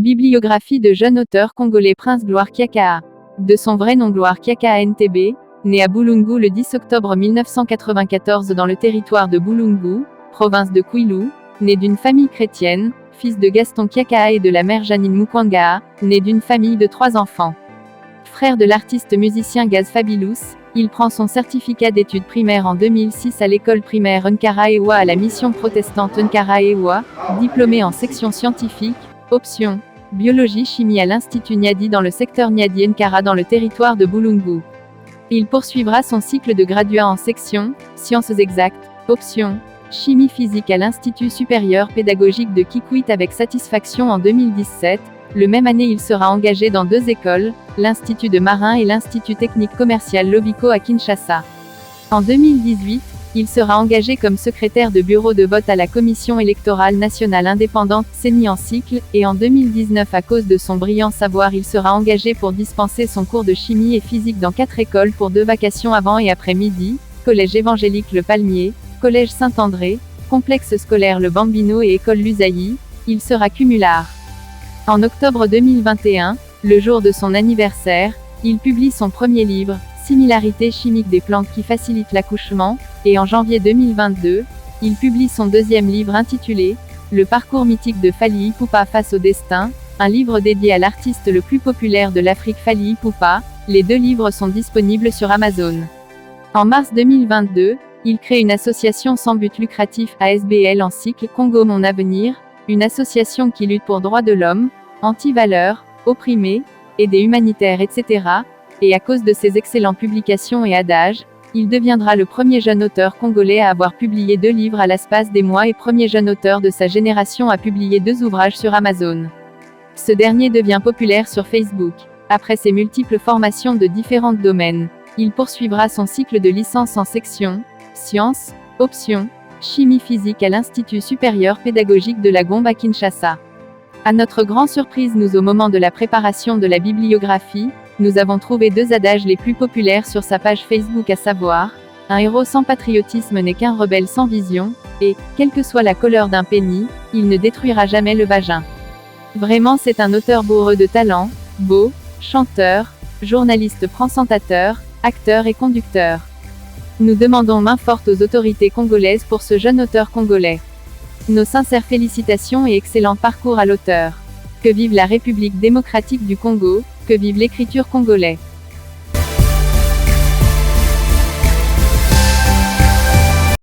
Bibliographie de jeune auteur congolais Prince Gloire Kiakaa. De son vrai nom Gloire Kiakaa Ntb, né à Boulungu le 10 octobre 1994 dans le territoire de Boulungu, province de Kwilu, né d'une famille chrétienne, fils de Gaston Kiakaa et de la mère Janine Mukwangaa, né d'une famille de 3 enfants. Frère de l'artiste musicien Gaz Fabilous, il prend son certificat d'études primaires en 2006 à l'école primaire Nkara Ewa à la mission protestante Nkara Ewa, diplômé en section scientifique, option biologie chimie à l'Institut Niadi dans le secteur Niadi Nkara dans le territoire de Boulungu. Il poursuivra son cycle de graduat en section sciences exactes, option chimie physique à l'Institut supérieur pédagogique de Kikwit avec satisfaction en 2017. Le même année il sera engagé dans 2 écoles, l'Institut de Marin et l'Institut technique commercial Lobiko à Kinshasa. En 2018, il sera engagé comme secrétaire de bureau de vote à la Commission électorale nationale indépendante, CENI en cycle, et en 2019 à cause de son brillant savoir il sera engagé pour dispenser son cours de chimie et physique dans 4 écoles pour 2 vacations avant et après midi, Collège évangélique Le Palmier, Collège Saint-André, Complexe scolaire Le Bambino et École Lusaï. Il sera cumulard. En octobre 2021, le jour de son anniversaire, il publie son premier livre, Similarités chimiques des plantes qui facilitent l'accouchement, et en janvier 2022, il publie son 2e livre intitulé Le parcours mythique de Fally Ipupa face au destin, un livre dédié à l'artiste le plus populaire de l'Afrique Fally Ipupa. Les 2 livres sont disponibles sur Amazon. En mars 2022, il crée une association sans but lucratif ASBL en cycle Congo Mon Avenir, une association qui lutte pour droits de l'homme, anti-valeurs, opprimés, aidés humanitaires etc. Et à cause de ses excellentes publications et adages, il deviendra le premier jeune auteur congolais à avoir publié 2 livres à l'espace des mois et premier jeune auteur de sa génération à publier 2 ouvrages sur Amazon. Ce dernier devient populaire sur Facebook. Après ses multiples formations de différents domaines, il poursuivra son cycle de licence en section sciences, option chimie physique à l'Institut supérieur pédagogique de la Gombe à Kinshasa. À notre grande surprise au moment de la préparation de la bibliographie, nous avons trouvé 2 adages les plus populaires sur sa page Facebook à savoir, un héros sans patriotisme n'est qu'un rebelle sans vision, et, quelle que soit la couleur d'un penny, il ne détruira jamais le vagin. Vraiment c'est un auteur bourreux de talent, beau, chanteur, journaliste présentateur, acteur et conducteur. Nous demandons main forte aux autorités congolaises pour ce jeune auteur congolais. Nos sincères félicitations et excellent parcours à l'auteur. Que vive la République démocratique du Congo, que vive l'écriture congolaise.